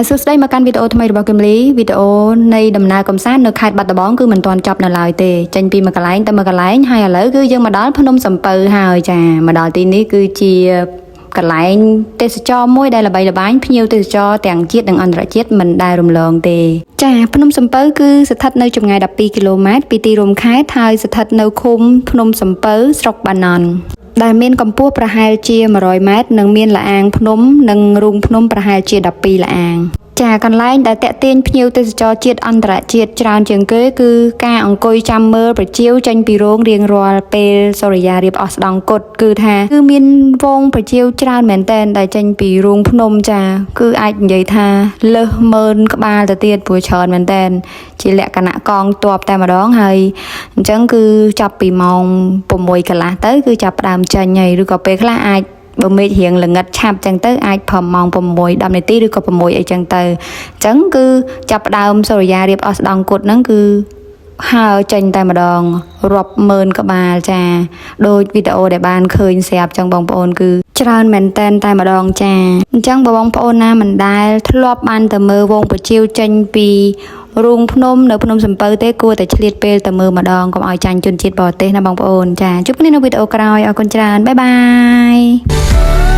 សួស្តីមកកាន់វីដេអូថ្មីរបស់គឹមលីវីដេអូនៃដំណើរកំសាន្តនៅខេត្តបាត់ដំបងគឺមិនទាន់ចប់នៅឡើយទេចេញពីមួយកន្លែងទៅមួយកន្លែងហើយឥឡូវគឺយើងមកដល់ភ្នំសំពៅហើយចាមកដល់ទីនេះគឺជាកន្លែងទេសចរមួយដែលល្បីល្បាញភ្ញៀវទេសចរទាំងជាតិនិងអន្តរជាតិមិនដែលរំលងទេចាភ្នំសំពៅគឺស្ថិតនៅចម្ងាយ12គីឡូម៉ែត្រពីទីរួមខេត្តហើយស្ថិតនៅឃុំភ្នំសំពៅស្រុកបាណន់ដែលមានកម្ពស់ប្រហែលជា100ម៉ែត្រនិងមានលអាងភ្នំនិងរូងភ្នំប្រហែលជា12លអាងចាកន្លែងដែលតាក់ទាញភ្ញៀវទេសចរជាតិអន្តរជាតិច្រើនជាងគេគឺការអង្គុយចាំមើលប្រជាវចេញពីរោងរៀងរាល់ពេលសូរិយារៀបអស់ស្ដង់គត់គឺមានវងប្រជាវច្រើនមែនតែនដែលចេញពីរោងភ្នំចាគឺអាចនិយាយថាលើស10000ក្បាលទៅទៀតព្រោះច្រើនមែនតែនជាលក្ខណៈកងទ័ពតែម្ដងហើយអញ្ចឹងគឺចាប់ពីម៉ោង6កន្លះទៅគឺចាប់ផ្ដើមចេញហើយឬក៏ពេលខ្លះអាចបើមេឃរៀងល្ងិតឆាប់ចឹងទៅអាចប្រហែលម៉ោង6 10នាទីឬក៏6អីចឹងទៅអញ្ចឹងគឺចាប់ផ្ដើមសូរិយារៀបអស់ស្ដង់គត់ហ្នឹងគឺហើរចេញតែម្ដងរាប់ម៉ឺនក្បាលចាដូចវីដេអូដែលបានឃើញស្រាប់ចឹងបងប្អូនគឺច្រើនមែនតែនតែម្ដងចាអញ្ចឹងបងប្អូនណាមិនដែលធ្លាប់បានទៅមើលវងប្រជាវចេញពីរូងភ្នំនៅភ្នំសំពៅទេគួរតែឆ្លៀតពេលទៅមើលម្ដងកុំឲ្យចាញ់ជនជាតិបរទេសណាបងប្អូនចាជួបគ្នានៅវីដេអូក្រោយអរគុណច្រើនបាយបាយ